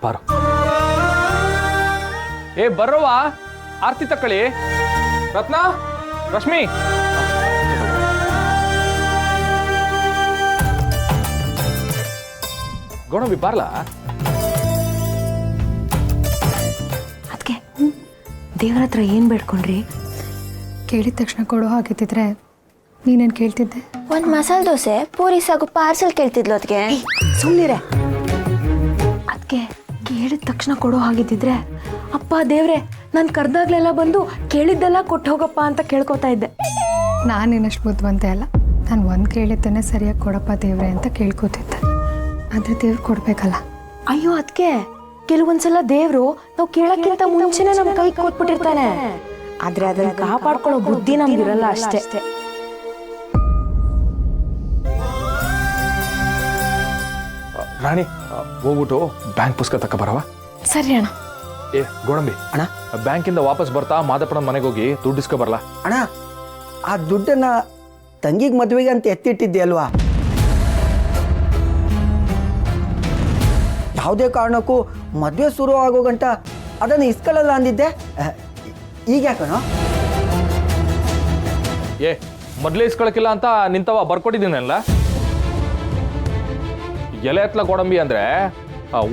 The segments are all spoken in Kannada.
ಬಾರು. ಏ ಬರ್ರವ್ವ, ಆರ್ತಿ ತಕ್ಕಳಿ. ರತ್ನ, ರಶ್ಮಿ, ಗೋಣಬಿ ಬಾರ್ಲಾ. ಅದಕ್ಕೆ ದೇವ್ರ ಹತ್ರ ಏನು ಬೇಡ್ಕೊಂಡ್ರಿ? ಕೇಳಿದ ತಕ್ಷಣ ಕೊಡೋ ಹಾಗಿದ್ದಿದ್ರೆ ನೀನೇನು ಕೇಳ್ತಿದ್ದೆ? ಒಂದು ಮಸಾಲೆ ದೋಸೆ ಪೂರಿ ಸಾಗು ಪಾರ್ಸಲ್ ಕೇಳ್ತಿದ್ಲು ಅದಕ್ಕೆ. ಸುಮ್ಮನಿರೆ. ಅದಕ್ಕೆ ಕೇಳಿದ ತಕ್ಷಣ ಕೊಡೋ ಹಾಗಿದ್ದಿದ್ರೆ ಅಪ್ಪ ದೇವ್ರೆ ನಾನು ಕರೆದಾಗ್ಲೆಲ್ಲ ಬಂದು ಕೇಳಿದ್ದೆಲ್ಲ ಕೊಟ್ಟು ಹೋಗಪ್ಪ ಅಂತ ಕೇಳ್ಕೊತಾ ಇದ್ದೆ. ನಾನೇನಷ್ಟು ಬುದ್ಧಿವಂತೆ ಅಲ್ಲ. ನಾನು ಒಂದು ಕೇಳಿದ್ದೇನೆ ಸರಿಯಾಗಿ ಕೊಡಪ್ಪ ದೇವ್ರೆ ಅಂತ ಕೇಳ್ಕೊತಿದ್ದೆ. ಆದರೆ ದೇವ್ರು ಕೊಡಬೇಕಲ್ಲ. ಅಯ್ಯೋ ಅದಕ್ಕೆ ಕೆಲವೊಂದ್ಸಲ ದೇವ್ರು ನಾವು ಕೇಳಕ್ಕಿಂತ ಮುಂಚೆನೆ ನಮ್ಮ ಕೈ ಕೊಟ್ಬಿಟ್ಟಿರ್ತಾನೆ. ಆದ್ರೆ ಅದನ್ನ ಕಾಪಾಡ್ಕೊಳ್ಳೋ ಬುದ್ಧಿ ನಮ್ಗಿರಲ್ಲ ಅಷ್ಟೇ. ರಾಣಿ, ಹೋಗ್ಬಿಟ್ಟು ಬ್ಯಾಂಕ್ ಪುಸ್ತಕ ತಕ್ಕ ಬರವ. ಸರಿ ಅಣ್ಣ. ಏ ಗೋಣಂಬಿ ಅಣ್ಣ, ಬ್ಯಾಂಕಿಂದ ವಾಪಸ್ ಬರ್ತಾ ಮಾದಪ್ಪನ ಮನೆಗೆ ಹೋಗಿ ದುಡ್ಡು ಇಸ್ಕೊ ಬರಲ್ಲ. ಅಣ್ಣ, ಆ ದುಡ್ಡನ್ನ ತಂಗಿಗೆ ಮದುವೆಗೆ ಅಂತ ಎತ್ತಿಟ್ಟಿದ್ದೆ ಅಲ್ವಾ? ಯಾವುದೇ ಕಾರಣಕ್ಕೂ ಮದುವೆ ಶುರು ಆಗೋ ಗಂಟ ಅದನ್ನು ಇಸ್ಕೊಳ್ಳಲ್ಲ ಅಂದಿದ್ದೆ. ಈಗ ಯಾಕಣ? ಏ ಮೊದ್ಲೇ ಇಸ್ಕೊಳಕಿಲ್ಲ ಅಂತ ನಿಂತವ ಬರ್ಕೊಟ್ಟಿದ್ದೀನಲ್ಲ. ಎಲೆ ಎತ್ಲ ಗೋಡಂಬಿ ಅಂದ್ರೆ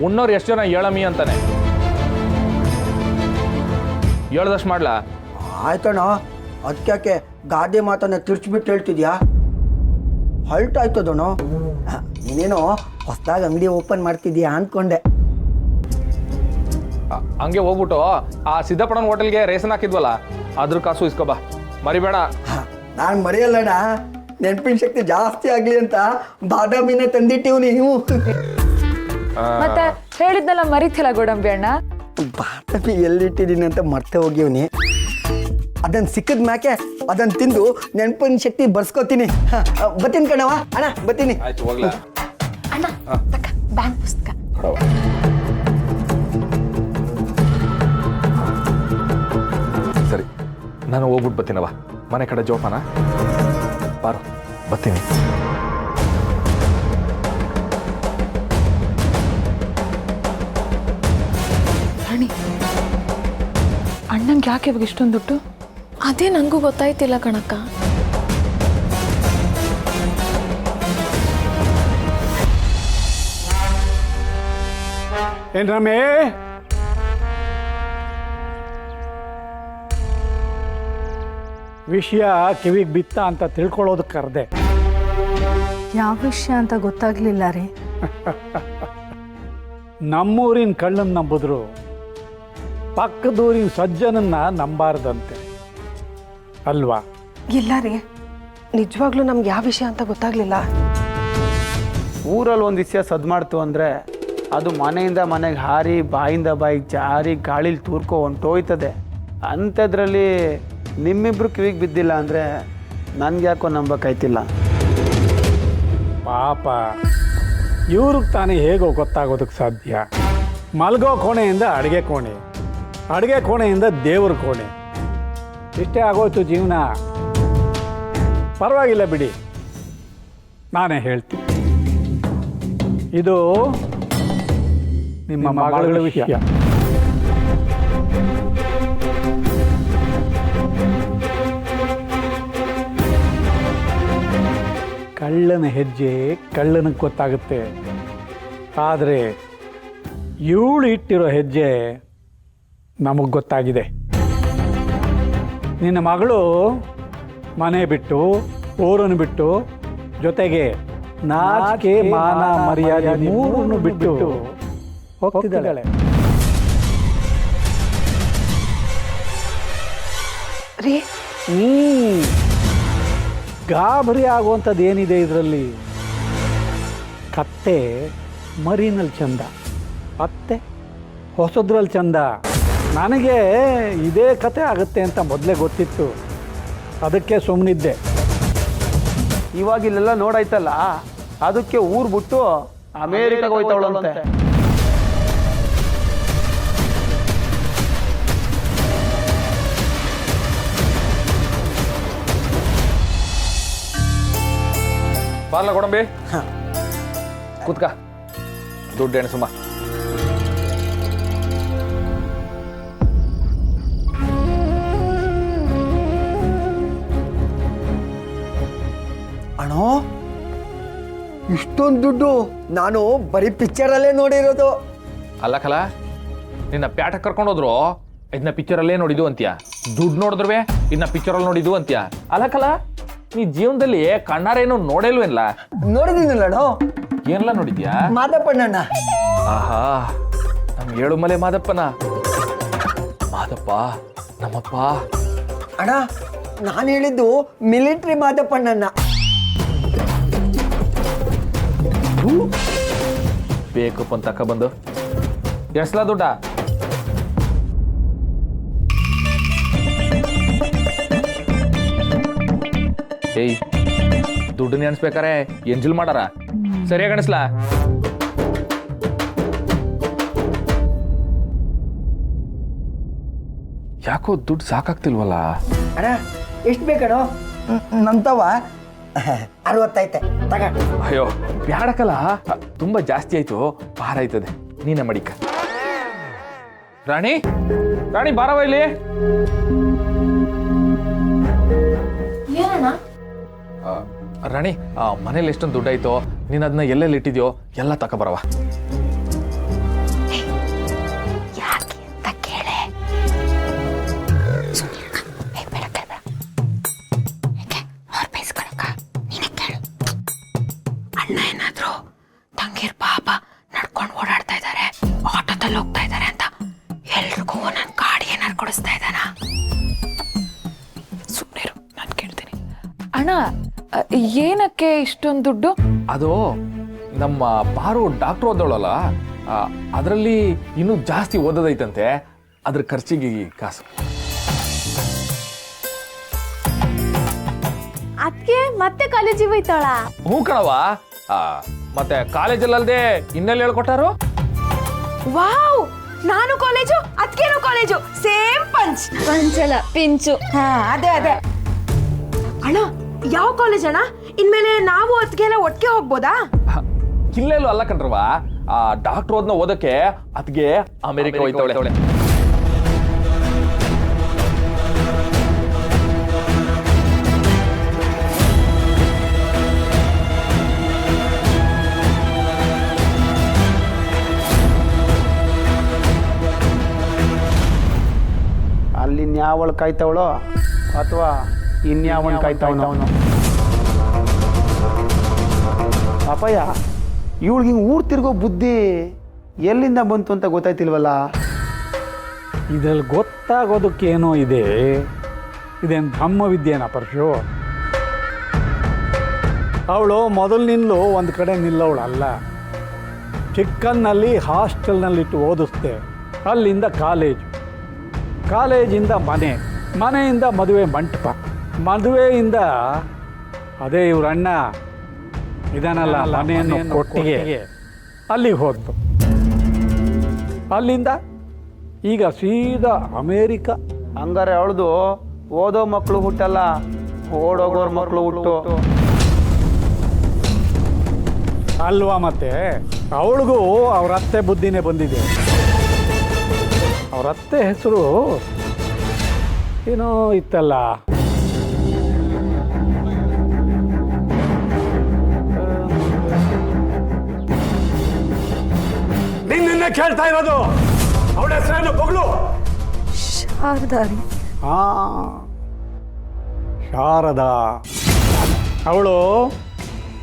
ಉಣ್ಣೋರು ಎಷ್ಟು ಜನ ಏಳಮಿ ಅಂತಾನೆ. ಹೇಳ್ದಷ್ಟು ಮಾಡ್ಲಾ? ಆಯ್ತಣ್ಣ, ಅದಕ್ಕೆ ಗಾದೆ ಮಾತನ್ನ ತಿರ್ಚ್ಬಿಟ್ಟು ಹೇಳ್ತಿದ್ಯಾ? ಹಲ್ಟ್ ಆಯ್ತದಣ್ಣ. ನೀನೇನೋ ಹೊಸದಾಗಿ ಅಂಗಡಿ ಓಪನ್ ಮಾಡ್ತಿದ್ಯಾ ಅಂದ್ಕೊಂಡೆ. ಹಂಗೆ ಹೋಗ್ಬಿಟ್ಟು ಆ ಸಿದ್ದಪ್ಪಣ್ಣನ ಹೋಟೆಲ್ಗೆ ರೇಷನ್ ಹಾಕಿದ್ವಲ್ಲ, ಅದ್ರ ಕಾಸು ಇಸ್ಕೊಬಾ, ಮರಿಬೇಡ. ನಾನು ಮರೆಯಲ್ಲಣ್ಣ. ನೆನಪಿನ ಶಕ್ತಿ ಜಾಸ್ತಿ ಆಗ್ಲಿ ಅಂತ ಬಾದಾಮಿನ ತಂದಿಟ್ಟಿವ್ ನೀವು. ಮತ್ತೆ ಹೇಳಿದ್ನಲ್ಲ ಮರಿತಿಲ್ಲ ಗೋಡಂಬಿ ಅಣ್ಣ. ಬಾದಾಮಿ ಎಲ್ಲಿಟ್ಟಿದ್ದೀನಿ ಅಂತ ಮರ್ತೆ ಹೋಗಿವ್ನಿ. ಅದನ್ನ ಸಿಕ್ಕದ ಮ್ಯಾಕೆ ಅದನ್ನ ತಿಂದು ನೆನಪಿನ ಶಕ್ತಿ ಬರ್ಸ್ಕೊತೀನಿ. ಬತ್ತೀನಿ ಕಣವ ಅಣ್ಣ, ಬತ್ತೀನಿ. ಆಯ್ತು ಹೋಗ್ಲಾ. ಅಣ್ಣ ತಕ್ಕ ಬ್ಯಾಂಕ್ ಪುಸ್ತಕ. ಸರಿ, ನಾನು ಹೋಗ್ಬಿಟ್ಟು ಬರ್ತೀನವ. ಮನೆ ಕಡೆ ಜೋಪಾನ. ಬಾರು, ಬರ್ತೀನಿ. ರಾಣಿ, ಅಣ್ಣಂಗೆ ಯಾಕೆ ಇವಾಗ ಇಷ್ಟೊಂದು ದುಡ್ಡು? ಅದೇ ನನಗೂ ಗೊತ್ತಾಯ್ತಿಲ್ಲ ಕಣಕ್ಕ. ಏನ್ ರಮೇ, ವಿಷಯ ಕಿವಿಗೆ ಬಿತ್ತ ಅಂತ ತಿಳ್ಕೊಳ್ಳೋದಕ್ಕೆ ಕರೆದೆ. ಯಾವ ವಿಷಯ ಅಂತ ಗೊತ್ತಾಗ್ಲಿಲ್ಲ ರೀ. ನಮ್ಮೂರಿನ ಕಳ್ಳನ್ನ ನಂಬಿದ್ರು ಪಕ್ಕದೂರಿನ ಸಜ್ಜನನ್ನ ನಂಬಾರ್ದಂತೆ ಅಲ್ವಾ? ಇಲ್ಲ ರೀ, ನಿಜವಾಗ್ಲೂ ನಮ್ಗೆ ಯಾವ ವಿಷಯ ಅಂತ ಗೊತ್ತಾಗ್ಲಿಲ್ಲ. ಊರಲ್ಲಿ ಒಂದು ವಿಷಯ ಸದ್ದು ಮಾಡ್ತು ಅಂದರೆ ಅದು ಮನೆಯಿಂದ ಮನೆಗೆ ಹಾರಿ, ಬಾಯಿಂದ ಬಾಯಿಗೆ ಜಾರಿ, ಗಾಳಿಲಿ ತೂರ್ಕೊ ಹೊಂಟೋಯ್ತದೆ. ಅಂಥದ್ರಲ್ಲಿ ನಿಮ್ಮಿಬ್ರು ಕಿವಿಗೆ ಬಿದ್ದಿಲ್ಲ ಅಂದರೆ ನನಗೆ ಯಾಕೋ ನಂಬಕ್ಕಾಯ್ತಿಲ್ಲ. ಪಾಪ, ಇವ್ರಿಗೆ ತಾನೇ ಹೇಗೋ ಗೊತ್ತಾಗೋದಕ್ಕೆ ಸಾಧ್ಯ? ಮಲ್ಗೋ ಕೋಣೆಯಿಂದ ಅಡುಗೆ ಕೋಣೆ, ಅಡುಗೆ ಕೋಣೆಯಿಂದ ದೇವ್ರ ಕೋಣೆ, ಇಷ್ಟೇ ಆಗೋಯ್ತು ಜೀವನ. ಪರವಾಗಿಲ್ಲ ಬಿಡಿ, ನಾನೇ ಹೇಳ್ತೀನಿ. ಇದು ನಿಮ್ಮ ಮಗಳ ವಿಷಯ. ಕಳ್ಳನ ಹೆಜ್ಜೆ ಕಳ್ಳನಿಗೆ ಗೊತ್ತಾಗುತ್ತೆ, ಆದರೆ ಇವಳು ಇಟ್ಟಿರೋ ಹೆಜ್ಜೆ ನಮಗೆ ಗೊತ್ತಾಗಿದೆ. ನಿನ್ನ ಮಗಳು ಮನೆ ಬಿಟ್ಟು, ಊರನ್ನು ಬಿಟ್ಟು, ಜೊತೆಗೆ ನಾಚಿಕೆ, ಮಾನ, ಮರ್ಯಾದೆ ಮೂರನ್ನು ಬಿಟ್ಟು ಹೋಗ್ತಿದ್ದಾಳೆ. ರೀ, ಗಾಬರಿ ಆಗುವಂಥದ್ದು ಏನಿದೆ ಇದರಲ್ಲಿ? ಕತ್ತೆ ಮರಿನಲ್ಲಿ ಚಂದ, ಅತ್ತೆ ಹೊಸದ್ರಲ್ಲಿ ಚಂದ. ನನಗೆ ಇದೇ ಕತೆ ಆಗುತ್ತೆ ಅಂತ ಮೊದಲೇ ಗೊತ್ತಿತ್ತು, ಅದಕ್ಕೆ ಸುಮ್ಮನಿದ್ದೆ. ಇವಾಗ ಇಲ್ಲೆಲ್ಲ ನೋಡಾಯ್ತಲ್ಲ, ಅದಕ್ಕೆ ಊರು ಬಿಟ್ಟು ಅಮೇರಿಕಾಗೆ ಹೋಯ್ತಾವಳಂತೆ. ಬಾರ್ಲ ಗೋಡಂಬಿ, ಕೂತ್ಕ. ದುಡ್ಡು ಎಣಸುಮ್ಮ. ಕಣೋ, ಇಷ್ಟೊಂದು ದುಡ್ಡು ನಾನು ಬರೀ ಪಿಕ್ಚರಲ್ಲೇ ನೋಡಿರೋದು. ಅಲ್ಲ ಕಲ, ನಿನ್ನ ಪ್ಯಾಟ ಕರ್ಕೊಂಡೋದ್ರು ಇದನ್ನ ಪಿಕ್ಚರಲ್ಲೇ ನೋಡಿದ್ದು ಅಂತ್ಯ, ದುಡ್ಡು ನೋಡಿದ್ರುವೆ ಇದನ್ನ ಪಿಕ್ಚರಲ್ಲಿ ನೋಡಿದ್ದು ಅಂತ್ಯ. ಅಲ್ಲ ಕಲ, ನೀ ಜೀವನದಲ್ಲಿ ಕಣ್ಣಾರೇನು ನೋಡೇಲ್ವೇನ್ಲ? ನೋಡಿದ್ದೀನಲ್ಲೋ, ಏನೆಲ್ಲ ನೋಡಿದ್ಯಾ? ಮಾದಪ್ಪಣ್ಣಣ್ಣ. ಆಹಾ, ನಮ್ ಏಳುಮಲೆ ಮಾದಪ್ಪನ. ಮಾದಪ್ಪ ನಮ್ಮಪ್ಪ. ಅಣ್ಣ, ನಾನು ಹೇಳಿದ್ದು ಮಿಲಿಟ್ರಿ ಮಾದಪ್ಪಣ್ಣಣ್ಣ. ಬೇಕಪ್ಪ ಅಂತ ತಕ ಬಂದು ಎಷ್ಟಲ ದುಡ್ಡ? ಏಯ್, ದುಡ್ಡು ನೆನ್ಸ್ಬೇಕಾರೆ ಎಂಜಲ್ ಮಾಡಾರ, ಸರಿಯಾಗಿ ಅಣಿಸ್ಲಾ? ಯಾಕೋ ದುಡ್ಡು ಸಾಕಾಗ್ತಿಲ್ವಲ್ಲ? ಅಣ್ಣ, ಎಷ್ಟು ಬೇಕಣ್ಣ? ನಂತವ 60 ಐತೆ, ತಗ. ಅಯ್ಯೋ ಬ್ಯಾಡಕಲ್ಲ, ತುಂಬಾ ಜಾಸ್ತಿ ಆಯ್ತು, ಭಾರ ಆಯ್ತದೆ, ನೀನೇ ಮಡಿಕ. ರಾಣಿ, ರಾಣಿ ಬಾರವ ಇಲ್ಲಿ. ಏನಣ್ಣ? ರಾಣಿ, ಮನೇಲಿ ಎಷ್ಟೊಂದು ದುಡ್ಡಾಯ್ತೋ, ನೀನು ಅದನ್ನ ಎಲ್ಲೆಲ್ಲಿ ಇಟ್ಟಿದ್ಯೋ ಎಲ್ಲ ತಗೊಬರವ. ಯಾಕೆ ಅಂತ ಕೇಳೆ. ಅಣ್ಣ ಏನಾದ್ರು ತಂಗಿರ್ ಪಾಪ ನಡ್ಕೊಂಡು ಓಡಾಡ್ತಾ ಇದ್ದಾರೆ, ಆಟೋದಲ್ಲಿ ಹೋಗ್ತಾ ಇದ್ದಾರೆ ಅಂತ ಎಲ್ರಿಗೂ ನನ್ನ ಗಾಡಿ ಏನಾರು ಕೊಡಿಸ್ತಾ ಇದ್ದಾನ? ಸುಮ್ಮನಿರು, ನಾನು ಕೇಳ್ತೀನಿ. ಅಣ್ಣ, ಏನಕ್ಕೆ ಇಷ್ಟೊಂದು ದುಡ್ಡು? ಅದು ನಮ್ಮ ಪಾರು ಡಾಕ್ಟ್ರು ಓದೋಳಲ್ಲ, ಅದರಲ್ಲಿ ಇನ್ನೂ ಜಾಸ್ತಿ ಓದೋದೈತಂತೆ, ಅದ್ರ ಖರ್ಚಿಗೆ ಕಾಸು. ಅದಕ್ಕೆ ಮತ್ತೆ ಕಾಲೇಜಿಗೆ ಹೋಯ್ತಾಳ. ಹ್ಞೂ ಕಣವ, ಮತ್ತೆ ಕಾಲೇಜಲ್ಲದೆ ಇನ್ನೆಲ್ಲಿ ಹೇಳ್ಕೊಟ್ಟಾರು? ವಾವ್, ನಾನು ಕಾಲೇಜು, ಅದಕ್ಕೇನು ಕಾಲೇಜು, ಸೇಮ್ ಪಂಚ್. ಪಂಚಲ ಪಿಂಚು. ಹಾ, ಅದೇ ಅದೇ. ಅಣ್ಣ, ಯಾವ ಕಾಲೇಜ್ ಅಣ್ಣ? ಇನ್ಮೇಲೆ ನಾವು ಅದಕ್ಕೆಲ್ಲ ಒಟ್ಟಿಗೆ ಹೋಗ್ಬೋದಾ? ಇಲ್ಲೆಲ್ಲೂ ಅಲ್ಲ ಕಣ್ರವ, ಡಾಕ್ಟ್ರು ಓದ್ನ ಓದಕ್ಕೆ ಅದ್ಗೆ ಅಮೆರಿಕ ಹೋಯ್ತವಳೆ. ಅಲ್ಲಿ ಇನ್ಯಾವಳು ಕಾಯ್ತಾವಳೋ ಅಥವಾ ಇನ್ಯಾವನ್ ಕಾಯ್ತಾವನೋ. ಅಪ್ಪಯ್ಯ, ಇವಳಿಗೆ ಹಿಂಗೆ ಊರು ತಿರ್ಗೋ ಬುದ್ಧಿ ಎಲ್ಲಿಂದ ಬಂತು ಅಂತ ಗೊತ್ತಾಯ್ತಿಲ್ವಲ್ಲ? ಇದ್ರಲ್ಲಿ ಗೊತ್ತಾಗೋದಕ್ಕೇನೋ ಇದೆ. ಇದೇನು ಬ್ರಹ್ಮವಿದ್ಯೆನಾ ಪರಶು? ಅವಳು ಮೊದಲಿನಿಂದಲೂ ಒಂದು ಕಡೆ ನಿಲ್ಲವಳಲ್ಲ. ಚಿಕ್ಕನ್ನಲ್ಲಿ ಹಾಸ್ಟೆಲ್ನಲ್ಲಿಟ್ಟು ಓದಿಸ್ದೆ, ಅಲ್ಲಿಂದ ಕಾಲೇಜು, ಕಾಲೇಜಿಂದ ಮನೆ, ಮನೆಯಿಂದ ಮದುವೆ ಮಂಟಪ, ಮದುವೆಯಿಂದ ಅದೇ ಇವ್ರ ಅಣ್ಣ ಇದನ್ನಲ್ಲ ಮನೆಯನ್ನು ಕೊಟ್ಟಿಗೆ, ಅಲ್ಲಿಗೆ ಹೋದ್ಲು. ಅಲ್ಲಿಂದ ಈಗ ಸೀದಾ ಅಮೇರಿಕ. ಹಂಗಾರೆ ಅವಳದು ಓದೋ ಮಕ್ಕಳು ಹುಟ್ಟಲ್ಲ, ಓಡೋಗೋರ ಮಕ್ಕಳು ಹುಟ್ಟು ಅಲ್ವಾ? ಮತ್ತೆ ಅವಳಿಗೂ ಅವ್ರ ಅತ್ತೆ ಬುದ್ಧಿನೇ ಬಂದಿದೆ. ಅವ್ರ ಅತ್ತೆ ಹೆಸರು ಏನೋ ಇತ್ತಲ್ಲ, ನಿನ್ನೆ ಕೇಳ್ತಾ ಇರೋದು ಅವಳ ಹೆಸರೇನು? ಬೊಗಳು ಶಾರದಾರಿ. ಹಾ, ಶಾರದಾ. ಅವಳು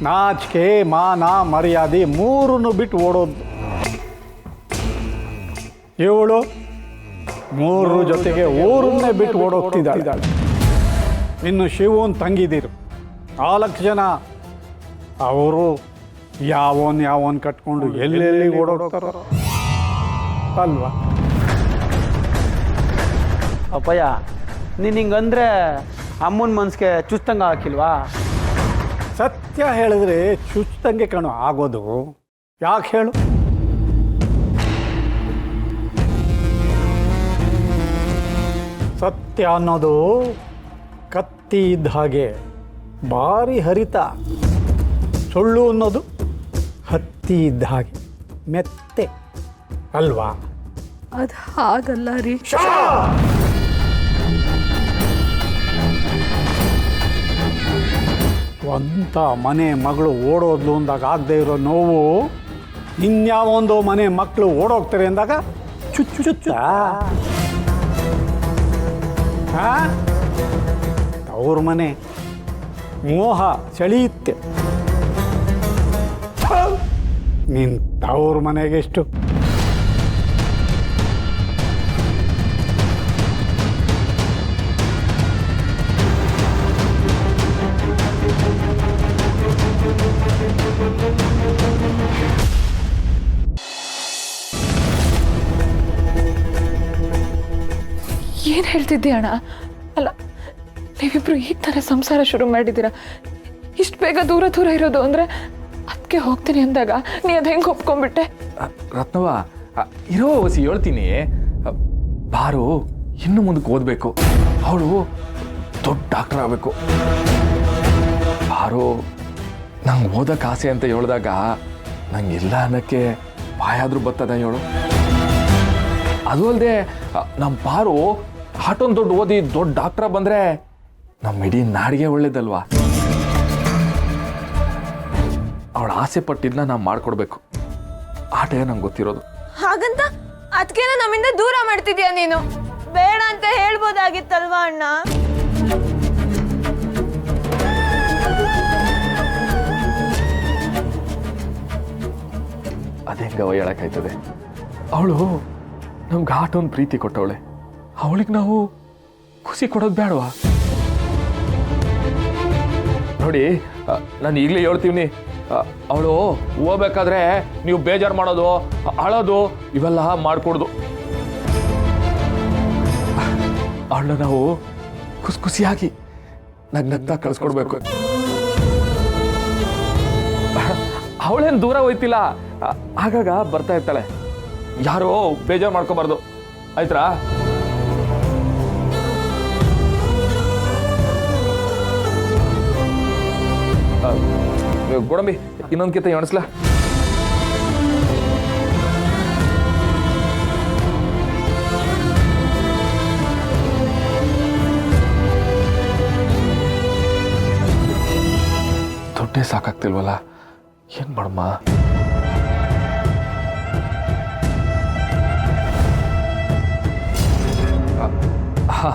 ನಾಚಿಕೆ, ಮಾನ, ಮರ್ಯಾದೆ ಮೂರನ್ನು ಬಿಟ್ಟು ಓಡೋದು. ಇವಳು ಮೂರು ಜೊತೆಗೆ ಊರನ್ನೇ ಬಿಟ್ಟು ಓಡೋಗ್ತಿದ್ದಾಳೆ. ಇನ್ನು ಶಿವನ್ ತಂಗಿದಿರು 4 ಜನ, ಅವರು ಯಾವನ್ ಕಟ್ಕೊಂಡು ಎಲ್ಲೆಲ್ಲಿ ಓಡೋಗ್ತಾರೋ ಅಲ್ವಾ? ಅಪ್ಪಯ್ಯ, ನೀನು ಹಿಂಗಂದ್ರೆ ಅಮ್ಮನ ಮನ್ಸಿಗೆ ಚುಸ್ತಂಗ ಹಾಕಿಲ್ವಾ? ಸತ್ಯ ಹೇಳಿದ್ರೆ ಚುಚ್ಚಂಗೆ ಕಣೋ ಆಗೋದು. ಯಾಕೆ ಹೇಳು? ಸತ್ಯ ಅನ್ನೋದು ಕತ್ತಿ ಇದ್ದ ಹಾಗೆ ಭಾರಿ ಹರಿತ, ಸುಳ್ಳು ಅನ್ನೋದು ಹತ್ತಿ ಇದ್ದ ಹಾಗೆ ಮೆತ್ತೆ ಅಲ್ವಾ? ಅದು ಹಾಗಲ್ಲ ರೀ. ಸ್ವಂತ ಮನೆ ಮಗಳು ಓಡೋದ್ಲು ಅಂದಾಗ ಆಗದೆ ಇರೋ ನೋವು ಇನ್ಯಾವೊಂದು ಮನೆ ಮಕ್ಕಳು ಓಡೋಗ್ತಾರೆ ಅಂದಾಗ ಚುಚ್ಚು ಚುಚ್ಚ ಅವ್ರ ಮನೆ ಮೋಹ ಸೆಳೆಯುತ್ತೆ. ನಿನ್ ತವ್ರ ಮನೆಗೆಷ್ಟು? ಏನು ಹೇಳ್ತಿದ್ದೆ ಅಣ್ಣ? ಅಲ್ಲ, ನೀವಿಬ್ರು ಈಗ ತಾನೇ ಸಂಸಾರ ಶುರು ಮಾಡಿದ್ದೀರಾ. ಇಷ್ಟು ಬೇಗ ದೂರ ದೂರ ಇರೋದು ಅಂದರೆ ಅದಕ್ಕೆ ಹೋಗ್ತೀನಿ ಅಂದಾಗ ನೀ ಅದು ಹೆಂಗೆ ಒಪ್ಕೊಂಡ್ಬಿಟ್ಟೆ? ರತ್ನವ, ಇರೋ ವಸಿ ಹೇಳ್ತೀನಿ. ಬಾರು ಇನ್ನು ಮುಂದಕ್ಕೆ ಓದಬೇಕು. ಅವಳು ದೊಡ್ಡ ಡಾಕ್ಟರ್ ಆಗಬೇಕು. ಬಾರು ನಂಗೆ ಓದಕ್ಕೆ ಆಸೆ ಅಂತ ಹೇಳಿದಾಗ ನಂಗೆ ಇಲ್ಲ ಅನ್ನೋಕ್ಕೆ ಬಾಯಾದರೂ ಬರ್ತದ ಹೇಳು. ಅದು ಅಲ್ಲದೆ ನಮ್ಮ ಪಾರು ಆಟೊಂದು ದೊಡ್ಡ ಓದಿ ದೊಡ್ಡ ಡಾಕ್ಟ್ರ ಬಂದರೆ ನಮ್ಮ ಇಡೀ ನಾಡಿಗೆ ಒಳ್ಳೇದಲ್ವಾ? ಅವಳು ಆಸೆ ಪಟ್ಟಿದ್ದನ್ನ ನಾವು ಮಾಡ್ಕೊಡ್ಬೇಕು. ಆಟೇ ನಂಗೆ ಗೊತ್ತಿರೋದು. ಹಾಗಂತ ಅದಕ್ಕೇನ ನಮ್ಮಿಂದ ದೂರ ಮಾಡ್ತಿದ್ಯಾ ನೀನು? ಬೇಡ ಅಂತ ಹೇಳ್ಬೋದಾಗಿತ್ತಲ್ವಾ ಅಣ್ಣ? ಅದೆಂಗವ ಹೇಳಕ್ಕಾಯ್ತದೆ? ಅವಳು ನಮ್ಗೆ ಆಟೊಂದು ಪ್ರೀತಿ ಕೊಟ್ಟವಳೆ. ಅವಳಿಗೆ ನಾವು ಖುಷಿ ಕೊಡೋದು ಬೇಡವಾ? ನೋಡಿ, ನಾನು ಈಗಲೇ ಹೇಳ್ತೀವಿ, ಅವಳು ಹೋಗ್ಬೇಕಾದ್ರೆ ನೀವು ಬೇಜಾರು ಮಾಡೋದು, ಅಳೋದು ಇವೆಲ್ಲ ಮಾಡಿಕೊಡ್ದು. ಅವಳನ್ನ ನಾವು ಖುಷಿಯಾಗಿ ನಗ್ನಗ್ತಾ ಕಳಿಸ್ಕೊಡ್ಬೇಕು. ಅವಳೇನು ದೂರ ಹೋಯ್ತಿಲ್ಲ, ಆಗಾಗ ಬರ್ತಾ ಇರ್ತಾಳೆ. ಯಾರೋ ಬೇಜಾರು ಮಾಡ್ಕೋಬಾರ್ದು, ಆಯ್ತಾ? ಗೋಡಂಬಿ ಇನ್ನೊಂದು ಕಿತ್ತ ಎಣಿಸ್ಲಾ? ದುಡ್ಡೇ ಸಾಕಾಗ್ತಿಲ್ವಲ್ಲ, ಏನ್ ಮಾಡಮ್ಮ? ಹಾ,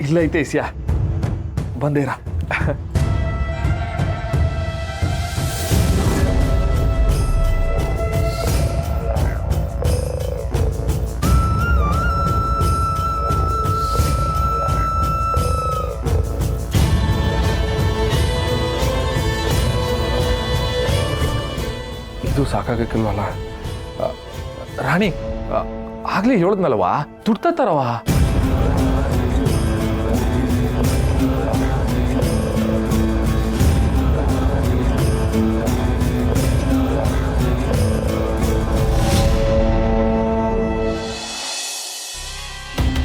ಇಲ್ಲ ಐತೆ ಇಸ್ಯಾ, ಬಂದೇರ. ಇದು ಸಾಕಾಗಕ್ಕಿಲ್ವಲ್ಲ? ರಾಣಿ ಆಗ್ಲೇ ಹೇಳದ್ನಲ್ವಾ, ದುಡ್ತಾರವಾ?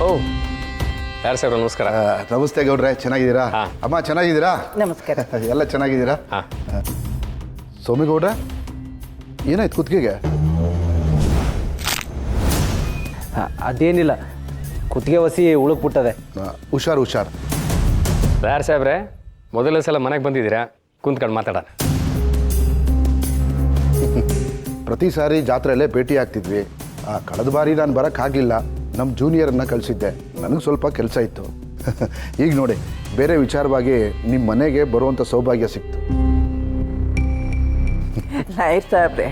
ಓ, ಯಾರು ಸರ್? ನಮಸ್ಕಾರ. ನಮಸ್ತೆ ಗೌಡ್ರೆ, ಚೆನ್ನಾಗಿದ್ದೀರಾ? ಅಮ್ಮ ಚೆನ್ನಾಗಿದ್ದೀರಾ? ನಮಸ್ಕಾರ. ಎಲ್ಲ ಚೆನ್ನಾಗಿದ್ದೀರಾ? ಸೋಮಿಗೌಡ್ರೆ, ಏನಾಯ್ತು ಕುತ್ತಿಗೆಗೆ? ಅದೇನಿಲ್ಲ, ಕುತ್ತಿಗೆ ವಸಿ ಉಳುಕ್ಬಿಟ್ಟದೆ. ಹುಷಾರು ಹುಷಾರು. ಯಾರು ಸಾಹೇಬ್ರೆ, ಮೊದಲನೇ ಸಲ ಮನೆಗೆ ಬಂದಿದ್ದೀರಾ, ಕುಂತ್ಕೊಂಡು ಮಾತಾಡೋಣ. ಪ್ರತಿ ಸಾರಿ ಜಾತ್ರೆಯಲ್ಲೇ ಭೇಟಿ ಆಗ್ತಿದ್ವಿ. ಕಳೆದ ಬಾರಿ ನಾನು ಬರೋಕ್ಕಾಗಲಿಲ್ಲ, ನಮ್ಮ ಜೂನಿಯರನ್ನು ಕಳಿಸಿದ್ದೆ. ನನಗೆ ಸ್ವಲ್ಪ ಕೆಲಸ ಇತ್ತು. ಈಗ ನೋಡಿ, ಬೇರೆ ವಿಚಾರವಾಗಿ ನಿಮ್ಮ ಮನೆಗೆ ಬರುವಂಥ ಸೌಭಾಗ್ಯ ಸಿಕ್ತು. ನಾಯರ್ ಸಾಹೇಬ್ರೆ,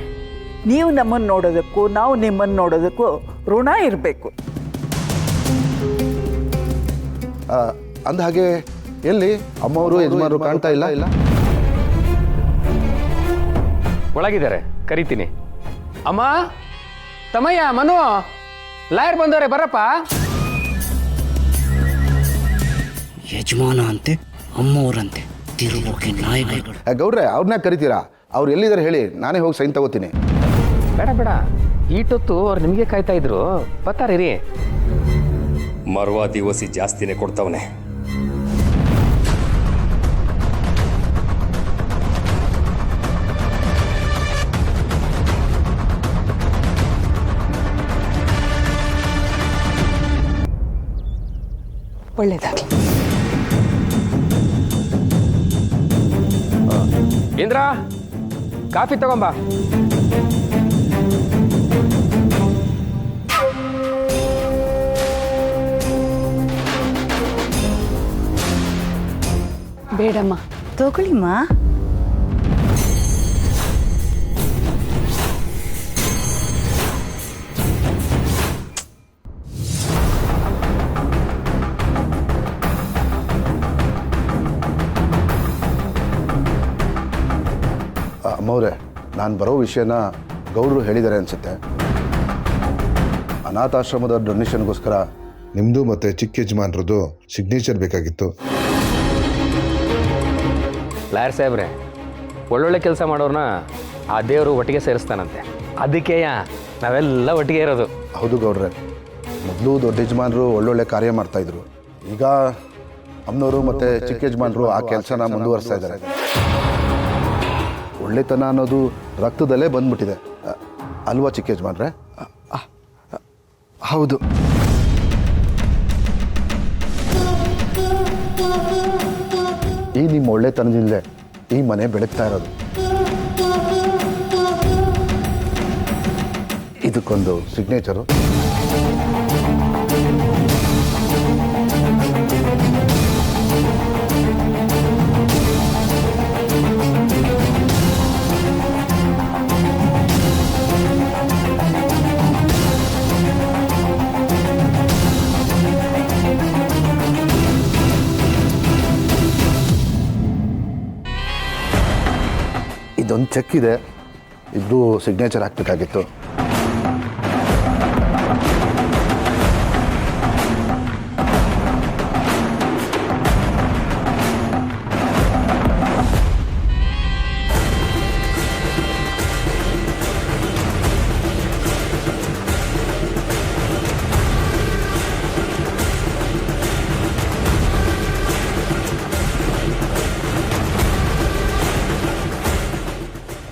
ನೀವು ನಮ್ಮನ್ನು ನೋಡೋದಕ್ಕೂ ನಾವು ನಿಮ್ಮನ್ನು ನೋಡೋದಕ್ಕೂ ಋಣ ಇರಬೇಕು. ಅಂದ ಹಾಗೆ ಎಲ್ಲಿ ಅಮ್ಮವರು ಯಜಮಾನರು ಕಾಣ್ತಾ ಇಲ್ಲ? ಒಳಗಿದ್ದಾರೆ, ಕರಿತೀನಿ. ಅಮ್ಮ, ತಮ್ಮಯ್ಯ, ಮನು, ಲಾಯರ್ ಬಂದವ್ರೆ, ಬರಪ್ಪ. ಯಜಮಾನ ಅಂತೆ, ಅಮ್ಮವ್ರಂತೆ, ತಿರುಗೋಕೆ ನಾಯಿಗಳು. ಗೌಡ್ರೆ, ಅವ್ರನ್ನ ಕರಿತೀರಾ? ಅವ್ರು ಎಲ್ಲಿದ್ದಾರೆ ಹೇಳಿ, ನಾನೇ ಹೋಗಿ ಸೈನ್ ತಗೋತೀನಿ. ಬೇಡ ಬೇಡ, ಈಟೊತ್ತು ಅವ್ರು ನಿಮಗೆ ಕಾಯ್ತಾ ಇದ್ರು, ಬರ್ತಾರೀ. ಮರ್ವಾ ದಿವಸಿ ಜಾಸ್ತಿನೇ ಕೊಡ್ತಾವನೆ. ಒಳ್ಳೇದಾಗಲಿ. ಇಂದ್ರ ಕಾಫಿ ತಗೊಂಬ. ಬೇಡಮ್ಮ, ತಗೊಳ್ಳಿಮ್ಮ. ಅಮ್ಮವ್ರೆ, ನಾನು ಬರೋ ವಿಷಯನ ಗೌಡರು ಹೇಳಿದ್ದಾರೆ ಅನಿಸುತ್ತೆ. ಅನಾಥಾಶ್ರಮದ ಡೊನೇಷನ್ಗೋಸ್ಕರ ನಿಮ್ಮದು ಮತ್ತು ಚಿಕ್ಕ ಯಜಮಾನ್ರದ್ದು ಸಿಗ್ನೇಚರ್ ಬೇಕಾಗಿತ್ತು. ಲಾಯರ್ ಸಾಹೇಬ್ರೆ, ಒಳ್ಳೊಳ್ಳೆ ಕೆಲಸ ಮಾಡೋರನ್ನ ಆ ದೇವರು ಒಟ್ಟಿಗೆ ಸೇರಿಸ್ತಾನಂತೆ. ಅದಕ್ಕೆಯ ನಾವೆಲ್ಲ ಒಟ್ಟಿಗೆ ಇರೋದು. ಹೌದು ಗೌಡ್ರೆ, ಮೊದಲು ದೊಡ್ಡ ಯಜಮಾನರು ಒಳ್ಳೊಳ್ಳೆ ಕಾರ್ಯ ಮಾಡ್ತಾಯಿದ್ರು. ಈಗ ಅಮ್ಮನವರು ಮತ್ತು ಚಿಕ್ಕ ಯಜಮಾನರು ಆ ಕೆಲಸನ ಮುಂದುವರಿಸ್ತಾ ಇದ್ದಾರೆ. ಒಳ್ಳೆತನ ಅನ್ನೋದು ರಕ್ತದಲ್ಲೇ ಬಂದ್ಬಿಟ್ಟಿದೆ ಅಲ್ವಾ ಚಿಕ್ಕ ಯಜಮಾನ್ರೆ? ಹೌದು. ಈ ನಿಮ್ಮ ಒಳ್ಳೆತನದಿಂದಲೇ ಈ ಮನೆ ಬೆಳಗ್ತಾ ಇರೋದು. ಇದಕ್ಕೊಂದು ಸಿಗ್ನೇಚರು. ಇದೊಂದು ಚೆಕ್ ಇದೆ, ಇದು ಸಿಗ್ನೇಚರ್ ಹಾಕಬೇಕಾಗಿತ್ತು.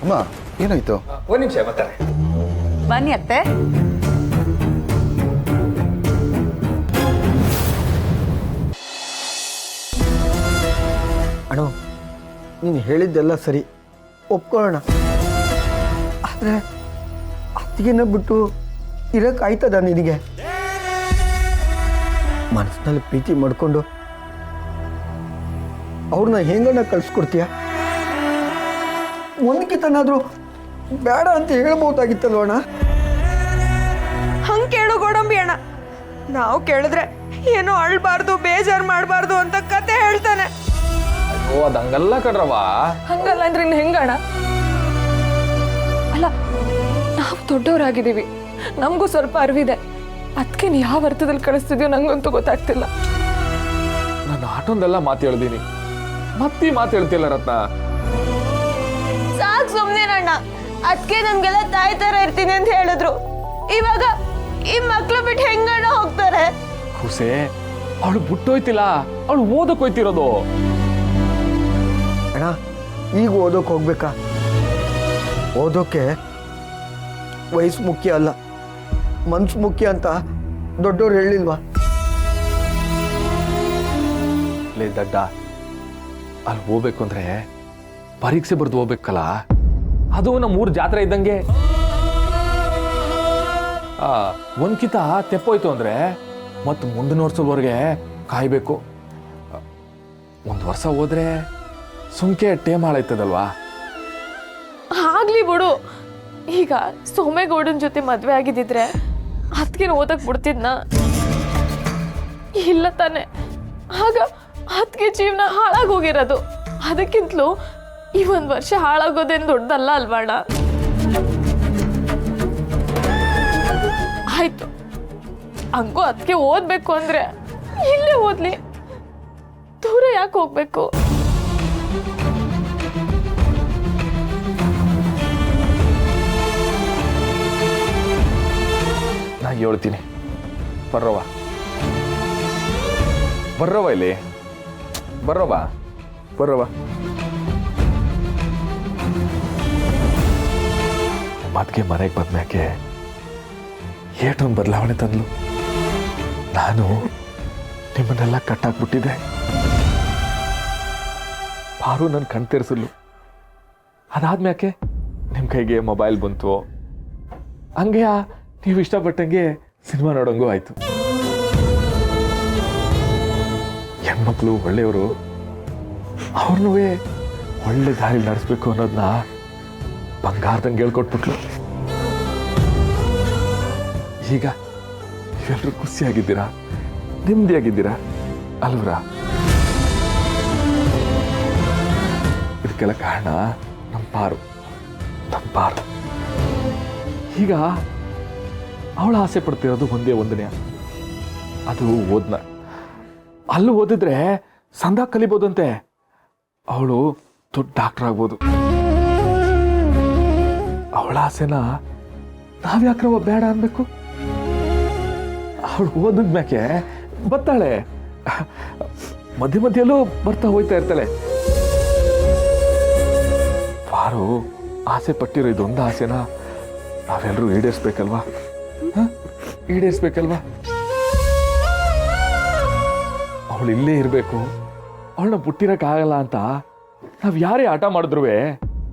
ಅಮ್ಮ, ಏನಾಯ್ತು? ಒಂದು ನಿಮಿಷ ಬರ್ತಾರೆ. ಬನ್ನಿ ಅತ್ತೆ. ಅಣ್ಣ, ನೀನು ಹೇಳಿದ್ದೆಲ್ಲ ಸರಿ, ಒಪ್ಕೊಳ್ಳೋಣ. ಆದರೆ ಅತ್ತಿಗೆನ ಬಿಟ್ಟು ಇರೋಕ್ಕಾಯ್ತದ ನಿನಗೆ? ಮನಸ್ಸಿನಲ್ಲಿ ಪ್ರೀತಿ ಮಾಡಿಕೊಂಡು ಅವ್ರನ್ನ ಹೆಂಗಣ್ಣ ಕಳ್ಸ್ಕೊಡ್ತೀಯ? ಒಂದಕ್ಕಿಂತನಾದ್ರೂ ಬೇಡ ಅಂತ ಹೇಳ್ಬೋದಾಗಿತ್ತಲ್ವ ಅಣ್ಣ? ಹಂಗೆ ಕೇಳು ಗೋಡಂಬಿ ಅಣ್ಣ. ನಾವು ಕೇಳಿದ್ರೆ ಏನೋ ಅಳ್ಬಾರ್ದು, ಬೇಜಾರು ಮಾಡಬಾರ್ದು ಅಂತ ಕತೆ ಹೇಳ್ತಾನೆ. ಓ, ಅದು ಹಂಗಲ್ಲ ಕಣ್ರವ. ಹಂಗಲ್ಲ ಅಂದ್ರೆ ಇನ್ನು ಹೆಂಗಣ? ಅಲ್ಲ, ನಾವು ದೊಡ್ಡವರಾಗಿದ್ದೀವಿ, ನಮಗೂ ಸ್ವಲ್ಪ ಅರಿವಿದೆ. ಅದಕ್ಕೆ ನೀವು ಯಾವ ಅರ್ಥದಲ್ಲಿ ಕಳಿಸ್ತಿದ್ಯೋ ನಂಗಂತೂ ಗೊತ್ತಾಗ್ತಿಲ್ಲ. ನಾನು ಆಟೊಂದೆಲ್ಲ ಮಾತು ಹೇಳಿದೀನಿ, ಮತ್ತೆ ಮಾತು ಹೇಳ್ತಿಲ್ಲ ರತ್ನ. ಸಾಕು ಸುಮ್ನೇನಣ್ಣ. ಅದಕ್ಕೆ ನಮ್ಗೆಲ್ಲ ತಾಯಿ ತರ ಇರ್ತೀನಿ ಅಂತ ಹೇಳಿದ್ರು. ಇವಾಗ ಈ ಮಕ್ಳು ಬಿಟ್ಟು ಹೆಂಗಣ್ಣ ಹೋಗ್ತಾರೆ? ಹುಸೆ, ಅವಳು ಬಿಟ್ಟೋಯ್ತಿಲ್ಲ, ಅವಳು ಓದಕ್ ಹೋಯ್ತಿರೋದು. ಅಣ್ಣ, ಈಗ ಓದೋಕೆ ಹೋಗ್ಬೇಕಾ? ಓದೋಕೆ ವಯಸ್ಸು ಮುಖ್ಯ ಅಲ್ಲ, ಮನ್ಸು ಮುಖ್ಯ ಅಂತ ದೊಡ್ಡವ್ರು ಹೇಳಿಲ್ವಾ? ಲೇ ದಡ್ಡ, ಅಲ್ಲಿ ಹೋಗ್ಬೇಕು ಅಂದ್ರೆ ಪರೀಕ್ಷೆ ಬರ್ದು ಹೋಗ್ಬೇಕಲ್ಲ. ಅದು ನಮ್ಮ ಊರ್ ಜಾತ್ರೆ ಇದ್ದಂಗೆ. ಒಂದ್ಕಿತ ತೆಪ್ಪೋಯ್ತು ಅಂದ್ರೆ ಮತ್ತು ಮುಂದಿನ ವರ್ಷದವರೆಗೆ ಕಾಯ್ಬೇಕು. 1 ವರ್ಷ ಹೋದ್ರೆ ಸುಮ್ಕೆ ಟೇಮ್ ಹಾಳಾಯ್ತದಲ್ವಾ? ಆಗ್ಲಿ ಬಿಡು. ಈಗ ಸೋಮೇಗೌಡನ ಜೊತೆ ಮದ್ವೆ ಆಗಿದ್ದಿದ್ರೆ ಅದಕ್ಕೆ ಓದಕ್ ಬಿಡ್ತಿದ್ನ? ಇಲ್ಲ ತಾನೆ. ಆಗ ಅದಕ್ಕೆ ಜೀವನ ಹಾಳಾಗೋಗಿರೋದು. ಅದಕ್ಕಿಂತಲೂ ಈ 1 ವರ್ಷ ಹಾಳಾಗೋದೇನು ದೊಡ್ಡದಲ್ಲ ಅಲ್ವಾಣ? ಆಯ್ತು, ಹಂಗೂ ಅದಕ್ಕೆ ಓದ್ಬೇಕು ಅಂದ್ರೆ ಇಲ್ಲೇ ಓದ್ಲಿ, ದೂರ ಯಾಕೆ ಹೋಗ್ಬೇಕು? ನಾ ಹೇಳ್ತೀನಿ, ಬರ್ರವ ಬರ್ರವ, ಇಲ್ಲಿ ಬರ್ರವ ಬರ್ರವ. ಮಾತಿಗೆ ಮನೆಗೆ ಬಂದ್ಮ್ಯಾಕೆ ಏಟೊಂದು ಬದಲಾವಣೆ ತಂದ್ಲು. ನಾನು ನಿಮ್ಮನ್ನೆಲ್ಲ ಕಟ್ಟಾಕ್ಬಿಟ್ಟಿದ್ದೆ. ಪಾರು ನನ್ನ ಕಣ್ ತೆರೆಸಲು ಅದಾದ್ಮ್ಯಾಕೆ ನಿಮ್ಮ ಕೈಗೆ ಮೊಬೈಲ್ ಬಂತು, ಹಂಗೆ ನೀವು ಇಷ್ಟಪಟ್ಟಂಗೆ ಸಿನಿಮಾ ನೋಡೋಂಗೂ ಆಯಿತು. ಹೆಣ್ಮಕ್ಳು ಒಳ್ಳೆಯವರು, ಅವ್ರನ್ನೂ ಒಳ್ಳೆ ದಾರಿ ನಡೆಸ್ಬೇಕು ಅನ್ನೋದನ್ನ ಬಂಗಾರದಂಗೆ ಹೇಳ್ಕೊಟ್ಬಿಟ್ಲು. ಈಗ ನೀವೆಲ್ಲರೂ ಖುಷಿಯಾಗಿದ್ದೀರಾ, ನೆಮ್ಮದಿಯಾಗಿದ್ದೀರಾ ಅಲ್ವರಾ? ಇದಕ್ಕೆಲ್ಲ ಕಾರಣ ನಮ್ಮ ಪಾರು. ಈಗ ಅವಳು ಆಸೆ ಪಡ್ತಿರೋದು ಒಂದನೇ, ಅದು ಓದ್ನ. ಅಲ್ಲೂ ಓದಿದ್ರೆ ಸಂದ ಕಲಿಬೋದಂತೆ, ಅವಳು ದೊಡ್ಡ ಡಾಕ್ಟರ್ ಆಗ್ಬೋದು. ಅವಳ ಆಸೆನ ನಾವ್ಯಾಕ್ರವ ಬೇಡ ಅನ್ಬೇಕು? ಅವಳು ಓದಿದ್ಮ್ಯಾಕೆ ಬರ್ತಾಳೆ, ಮಧ್ಯೆಯಲ್ಲೂ ಬರ್ತಾ ಹೋಯ್ತಾ ಇರ್ತಾಳೆ. ಪಾರು ಆಸೆ ಪಟ್ಟಿರೋ ಇದೊಂದು ಆಸೆನ ನಾವೆಲ್ಲರೂ ಈಡೇರಿಸ್ಬೇಕಲ್ವಾ? ಈಡೇರಿಸ್ಬೇಕಲ್ವಾ? ಅವಳು ಇಲ್ಲೇ ಇರಬೇಕು, ಅವಳನ್ನ ಬಿಟ್ಟಿರೋಕ್ಕಾಗಲ್ಲ ಅಂತ ನಾವು ಯಾರೇ ಆಟ ಮಾಡಿದ್ರು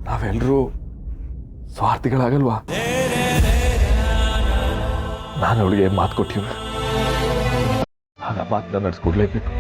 ನಾವೆಲ್ಲರೂ ಸ್ವಾರ್ಥಿಗಳಾಗಲ್ವಾ? ನಾನು ಅವಳಿಗೆ ಮಾತು ಕೊಟ್ಟಿವೆ, ಆಗ ಮಾತನ್ನ ನಡೆಸ್ಕೊಡ್ಲೇಬೇಕು.